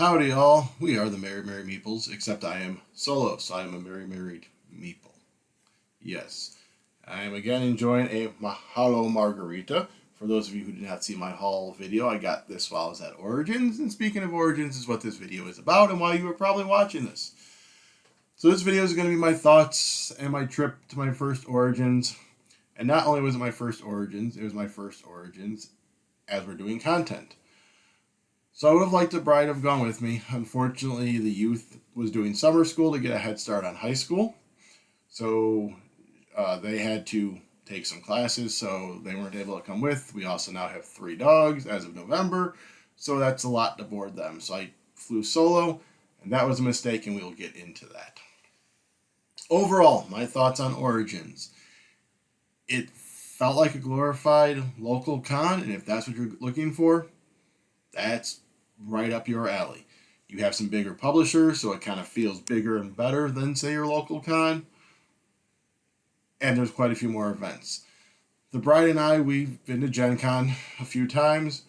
Howdy, all. We are the Merry Meeples, except I am solo, so I am a married meeple. Yes. I am again enjoying a Mahalo Margarita. For those of you who did not see my haul video, I got this while I was at Origins, and speaking of Origins is what this video is about and why you are probably watching this. So this video is going to be my thoughts and my trip to my first Origins. And not only was it my first Origins, it was my first Origins as we're doing content. So I would have liked the bride to have gone with me. Unfortunately, the youth was doing summer school to get a head start on high school. So they had to take some classes, so they weren't able to come with. We also now have 3 dogs as of November, so that's a lot to board them. So I flew solo, and that was a mistake, and we will get into that. Overall, my thoughts on Origins. It felt like a glorified local con, and if that's what you're looking for, that's right up your alley. You have some bigger publishers, so it kind of feels bigger and better than, say, your local con. And there's quite a few more events. The bride and I, we've been to Gen Con a few times.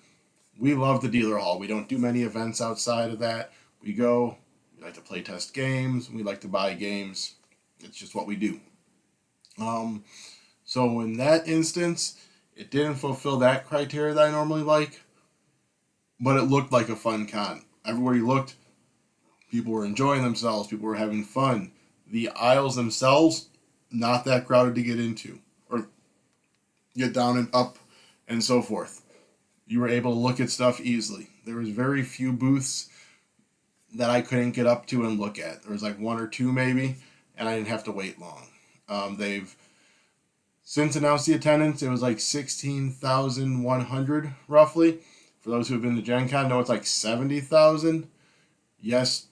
We love the dealer hall. We don't do many events outside of that. We go, we like to play test games, we like to buy games. It's just what we do. So in that instance, it didn't fulfill that criteria that I normally like, but it looked like a fun con. Everywhere you looked, people were enjoying themselves, people were having fun. The aisles themselves, not that crowded to get into, or get down and up and so forth. You were able to look at stuff easily. There was very few booths that I couldn't get up to and look at. There was like 1 or 2 maybe, and I didn't have to wait long. They've since announced the attendance. It was like 16,100 roughly. For those who have been to Gen Con, know it's like 70,000. Yes,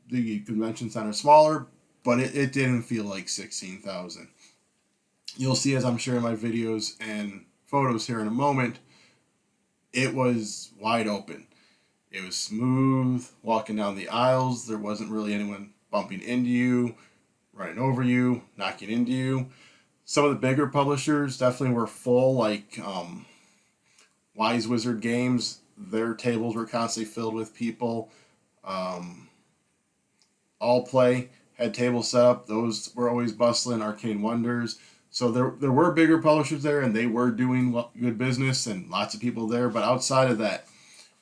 the convention center is smaller, but it didn't feel like 16,000. You'll see, as I'm sharing my videos and photos here in a moment, it was wide open. It was smooth, walking down the aisles. There wasn't really anyone bumping into you, running over you, knocking into you. Some of the bigger publishers definitely were full, like Wise Wizard Games. Their tables were constantly filled with people. All Play had tables set up. Those were always bustling. Arcane Wonders. So there were bigger publishers there, and they were doing good business, and lots of people there. But outside of that,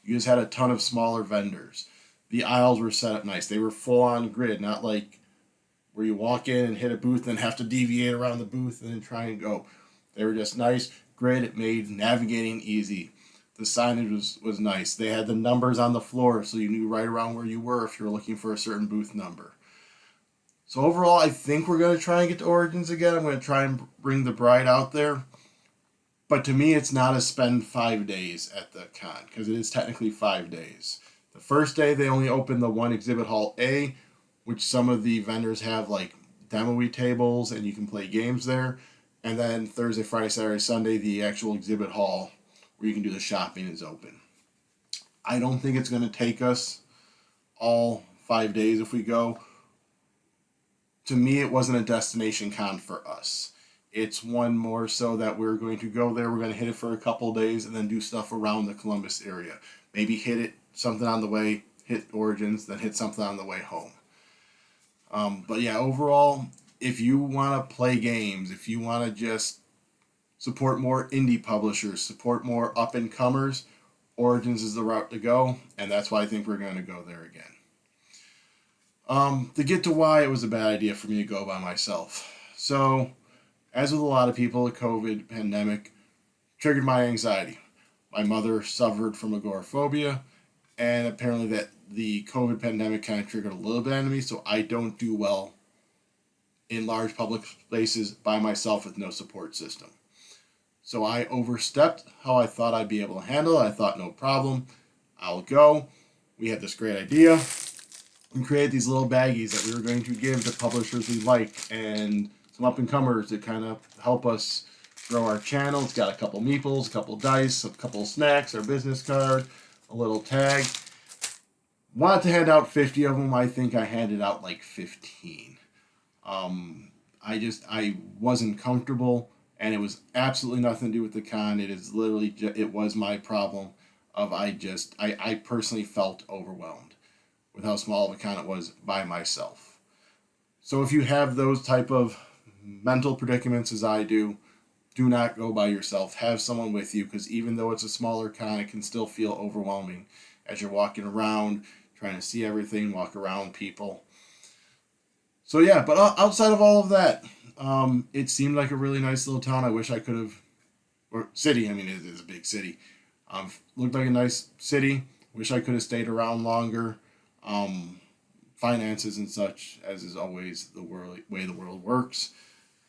you just had a ton of smaller vendors. The aisles were set up nice. They were full on grid, not like where you walk in and hit a booth and have to deviate around the booth and then try and go. They were just nice grid. It made navigating easy. The signage was nice. They had the numbers on the floor, so you knew right around where you were if you were looking for a certain booth number. So overall, I think we're going to try and get to Origins again. I'm going to try and bring the bride out there. But to me, it's not a spend 5 days at the con, because it is technically 5 days. The first day, they only opened the one exhibit hall A, which some of the vendors have like demo-y tables, and you can play games there. And then Thursday, Friday, Saturday, Sunday, the actual exhibit hall where you can do the shopping is open. I don't think it's going to take us all 5 days if we go. To me, it wasn't a destination con for us. It's one more so that we're going to go there, we're going to hit it for a couple days, and then do stuff around the Columbus area. Maybe hit it something on the way, hit Origins, then hit something on the way home. But yeah, overall, if you want to play games, if you want to just support more indie publishers, support more up-and-comers, Origins is the route to go, and that's why I think we're going to go there again. To get to why it was a bad idea for me to go by myself. So, as with a lot of people, the COVID pandemic triggered my anxiety. My mother suffered from agoraphobia, and apparently that the COVID pandemic kind of triggered a little bit into me, so I don't do well in large public places by myself with no support system. So I overstepped how I thought I'd be able to handle it. I thought, no problem, I'll go. We had this great idea and create these little baggies that we were going to give to publishers we like and some up-and-comers to kind of help us grow our channel. It's got a couple meeples, a couple dice, a couple snacks, our business card, a little tag. Wanted to hand out 50 of them. I think I handed out like 15. I wasn't comfortable, and it was absolutely nothing to do with the con. It is literally, it was my problem of I personally felt overwhelmed. with how small of a con it was by myself. So if you have those type of mental predicaments as I do not go by yourself. Have someone with you, because even though it's a smaller con, it can still feel overwhelming as you're walking around, trying to see everything, walk around people. So yeah, but outside of all of that, it seemed like a really nice little town. I wish I could have, or city. I mean, it is a big city. Looked like a nice city. Wish I could have stayed around longer. Finances and such, as is always the way the world works.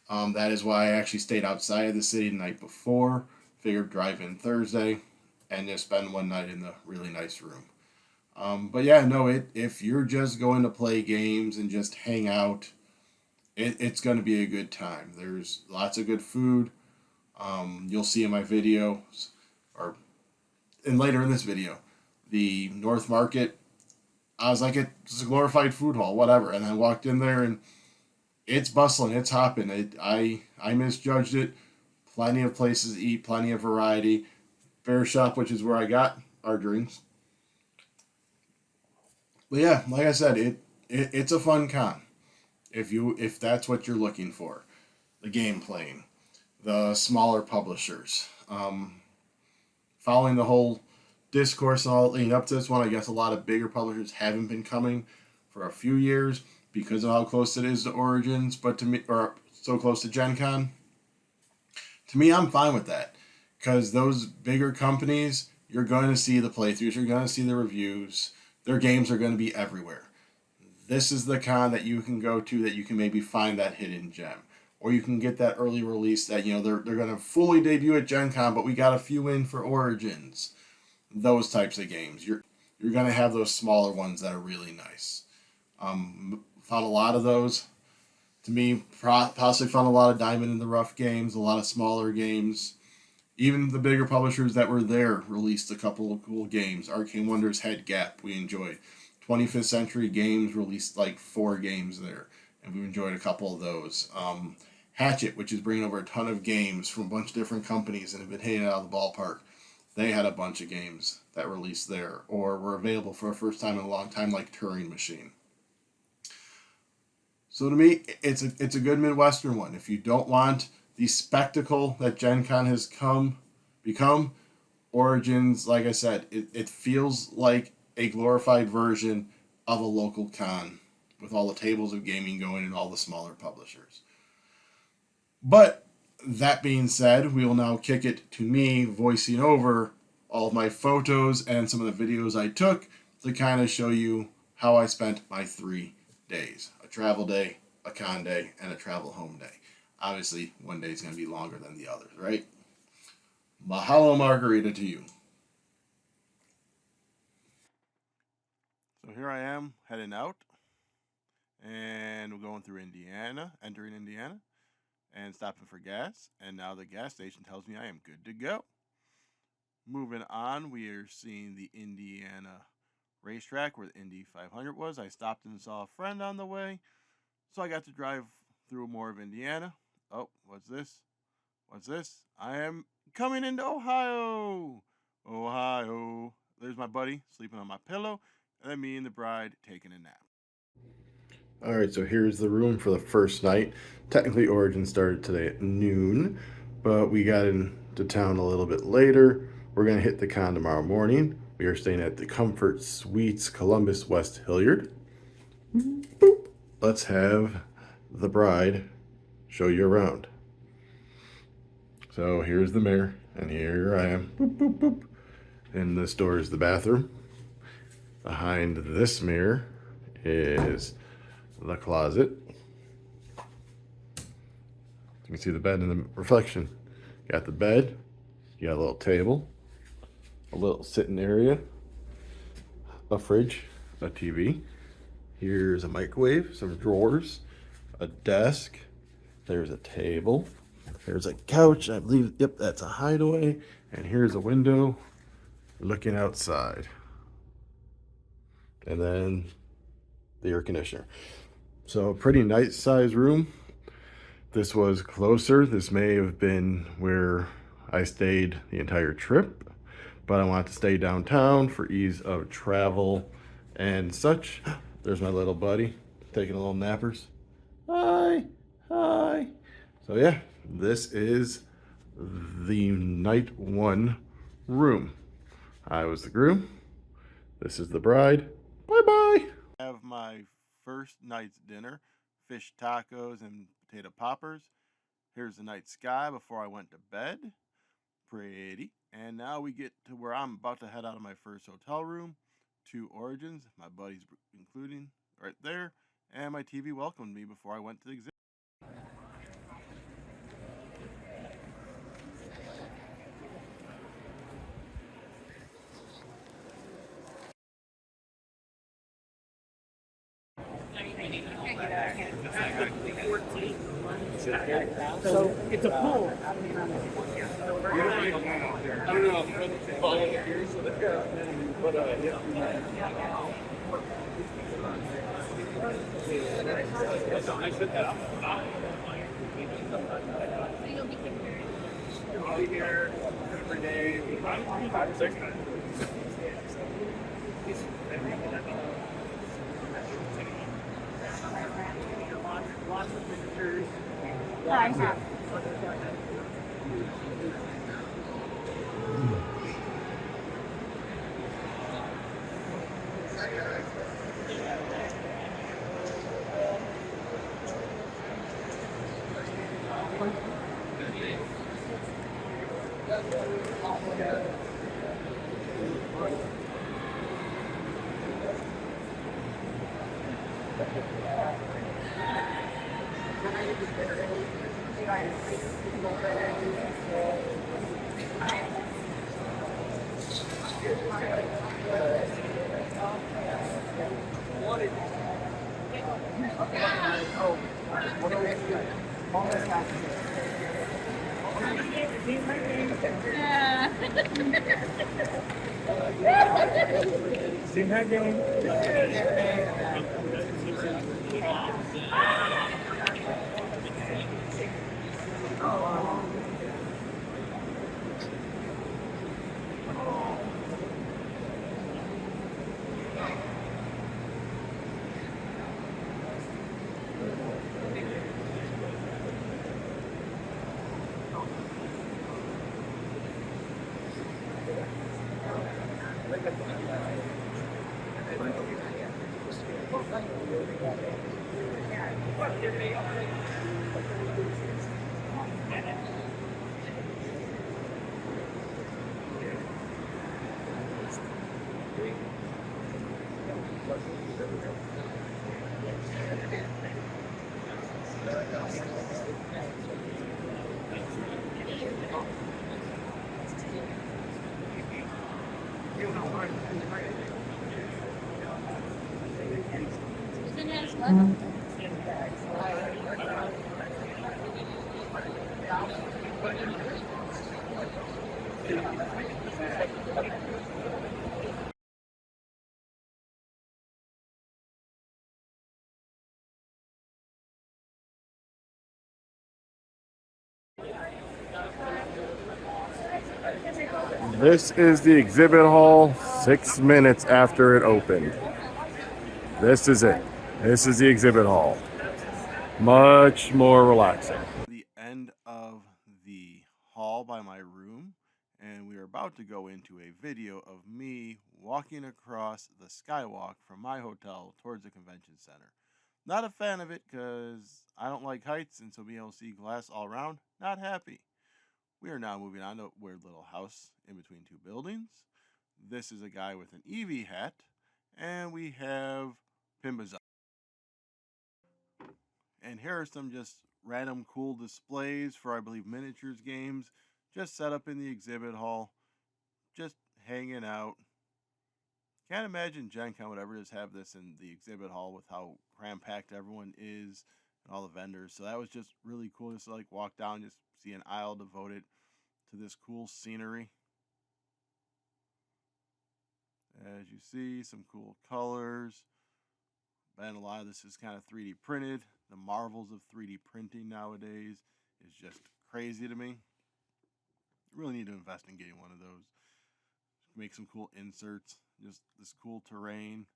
That is why I actually stayed outside of the city the night before. Figured drive in Thursday and just spend one night in the really nice room. But yeah, no, if you're just going to play games and just hang out, it's going to be a good time. There's lots of good food. You'll see in my video, and later in this video, the North Market. I was like, it's a glorified food hall, whatever. And I walked in there and it's bustling, it's hopping. I misjudged it. Plenty of places to eat, plenty of variety. Bear Shop, which is where I got our drinks. But yeah, like I said, it's a fun con. If that's what you're looking for, the game playing, the smaller publishers, following the whole discourse and all leading up to this one. I guess a lot of bigger publishers haven't been coming for a few years because of how close it is to Origins, but to me, or so close to Gen Con. To me, I'm fine with that, because those bigger companies, you're going to see the playthroughs, you're going to see the reviews, their games are going to be everywhere. This is the con that you can go to that you can maybe find that hidden gem. Or you can get that early release that, they're going to fully debut at Gen Con, but we got a few in for Origins. Those types of games. You're going to have those smaller ones that are really nice. Found a lot of those. To me, possibly found a lot of diamond in the rough games, a lot of smaller games. Even the bigger publishers that were there released a couple of cool games. Arcane Wonders had Gap, we enjoyed. 25th Century Games released like 4 games there, and we enjoyed a couple of those. Hatchet, which is bringing over a ton of games from a bunch of different companies and have been hitting it out of the ballpark. They had a bunch of games that released there or were available for the first time in a long time, like Turing Machine. So to me, it's a good Midwestern one. If you don't want the spectacle that Gen Con has become, Origins, like I said, it feels like a glorified version of a local con with all the tables of gaming going and all the smaller publishers. But that being said, we will now kick it to me voicing over all of my photos and some of the videos I took to kind of show you how I spent my 3 days. A travel day, a con day, and a travel home day. Obviously, one day is going to be longer than the others, right? Mahalo margarita to you. So here I am heading out, and we're going through Indiana, entering Indiana, and stopping for gas, and now the gas station tells me I am good to go. Moving on, we are seeing the Indiana racetrack where the Indy 500 was. I stopped and saw a friend on the way, so I got to drive through more of Indiana. Oh, what's this? What's this? I am coming into Ohio. Ohio. There's my buddy sleeping on my pillow, and then me and the bride taking a nap. All right, so here's the room for the first night. Technically, Origin started today at noon, but we got into town a little bit later. We're going to hit the con tomorrow morning. We are staying at the Comfort Suites, Columbus, West Hilliard. Boop. Let's have the bride show you around. So here's the mirror, and here I am. Boop, boop, boop. And this door is the bathroom. Behind this mirror is the closet. You can see the bed in the reflection. You got the bed, you got a little table, a little sitting area, a fridge, a TV. Here's a microwave, some drawers, a desk. There's a table. There's a couch. I believe, yep, that's a hideaway. And here's a window looking outside. And then the air conditioner. So pretty nice size room. This was closer. This may have been where I stayed the entire trip, but I wanted to stay downtown for ease of travel and such. There's my little buddy taking a little nappers. Hi, hi. So yeah, this is the night one room. I was the groom. This is the bride. Bye bye. Have my first night's dinner, fish tacos and potato poppers. Here's the night sky before I went to bed. Pretty. And now we get to where I'm about to head out of my first hotel room. Two Origins, my buddies including right there, and my TV welcomed me before I went to the exhibit. So it's a pool. I don't know. I'll be here every day, 5 or 6 times. Lots of pictures. I have. Sing that game. This is the exhibit hall 6 minutes after it opened. This is it. This is the exhibit hall. Much more relaxing. The end of the hall by my room, and we are about to go into a video of me walking across the skywalk from my hotel towards the convention center. Not a fan of it because I don't like heights, and so being able to see glass all around, not happy. We are now moving on to a weird little house in between two buildings. This is a guy with an Eevee hat, and we have Pimbaza. And here are some just random cool displays for, I believe, miniatures games, just set up in the exhibit hall, just hanging out. Can't imagine Gen Con would ever just have this in the exhibit hall with how cram-packed everyone is and all the vendors. So that was just really cool, just to like walk down, just see an aisle devoted to this cool scenery. As you see, some cool colors. And a lot of this is kind of 3D printed. The marvels of 3D printing nowadays is just crazy to me. You really need to invest in getting one of those. Make some cool inserts. Just this cool terrain.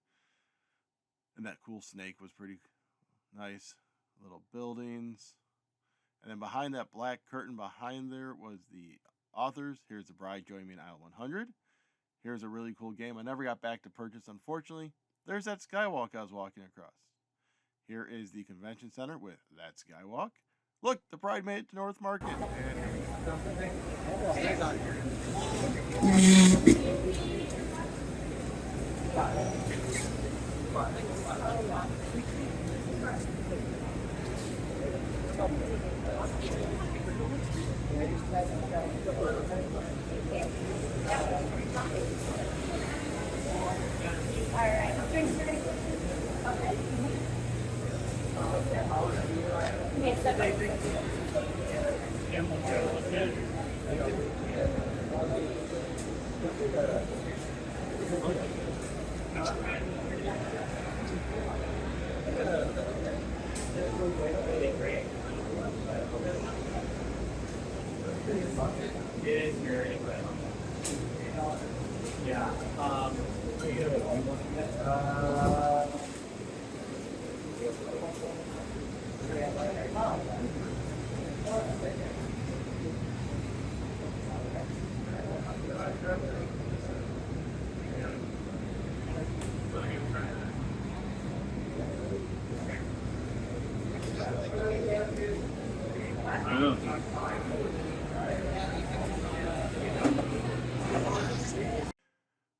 And that cool snake was pretty nice. Little buildings. And then behind that black curtain behind there was the authors. Here's The Bride Join Me in Aisle 100. Here's a really cool game I never got back to purchase, unfortunately. There's that skywalk I was walking across. Here is the convention center with that skywalk. Look, the Bride made it to North Market.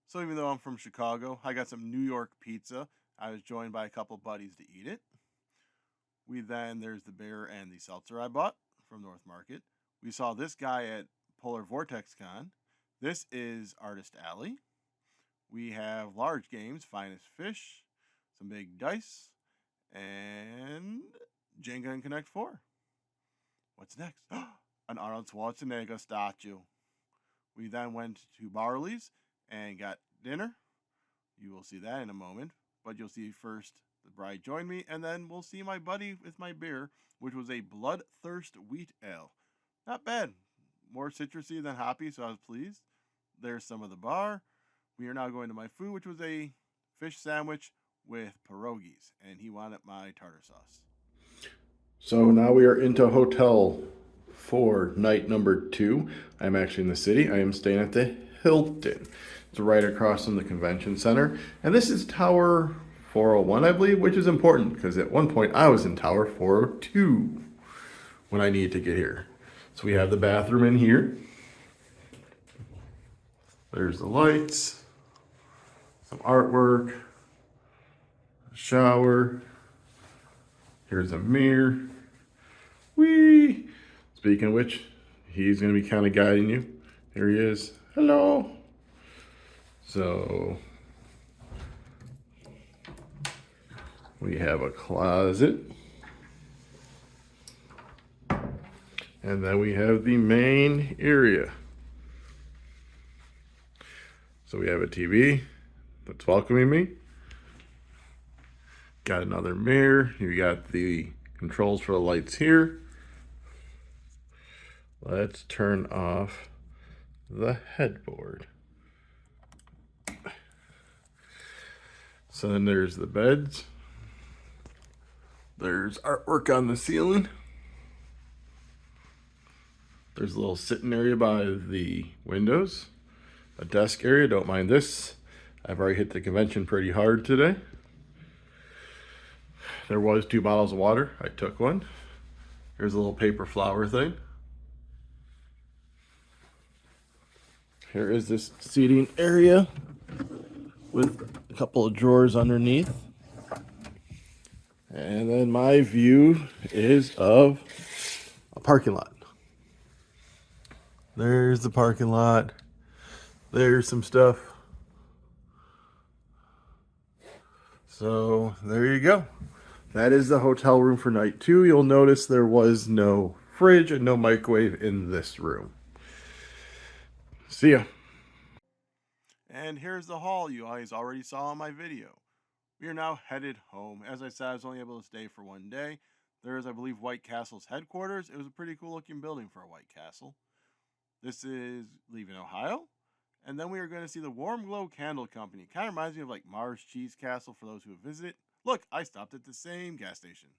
So even though I'm from Chicago, I got some New York pizza. I was joined by a couple buddies to eat it. There's the beer and the seltzer I bought from North Market. We saw this guy at Polar Vortex Con. This is Artist Alley. We have large games, Finest Fish, some big dice, and Jenga and Connect 4. What's next? An Arnold Schwarzenegger statue. We then went to Barley's and got dinner. You will see that in a moment. But you'll see first The Bride Join Me, and then we'll see my buddy with my beer, which was a Bloodthirst Wheat Ale. Not bad. More citrusy than hoppy, so I was pleased. There's some of the bar. We are now going to my food, which was a fish sandwich with pierogies, and he wanted my tartar sauce. So now we are into hotel for night number 2. I'm actually in the city. I am staying at the Hilton. It's right across from the convention center. And this is Tower 401, I believe, which is important because at one point I was in Tower 402 when I needed to get here. So we have the bathroom in here. There's the lights, some artwork, a shower. Here's a mirror. Whee! Speaking of which, he's going to be kind of guiding you. Here he is. Hello. So we have a closet. And then we have the main area. So we have a TV that's welcoming me. Got another mirror. You got the controls for the lights here. Let's turn off the headboard. So then there's the beds. There's artwork on the ceiling. There's a little sitting area by the windows. A desk area, don't mind this. I've already hit the convention pretty hard today. There was 2 bottles of water. I took one. Here's a little paper flower thing. Here is this seating area with a couple of drawers underneath. And then my view is of a parking lot. There's the parking lot. There's some stuff. So there you go. That is the hotel room for night 2. You'll notice there was no fridge and no microwave in this room. See ya. And here's the hall you guys already saw in my video. We are now headed home. As I said, I was only able to stay for one day. There is, I believe, White Castle's headquarters. It was a pretty cool looking building for a White Castle. This is leaving Ohio. And then we are going to see the Warm Glow Candle Company. Kind of reminds me of like Mars Cheese Castle for those who have visited. Look, I stopped at the same gas station.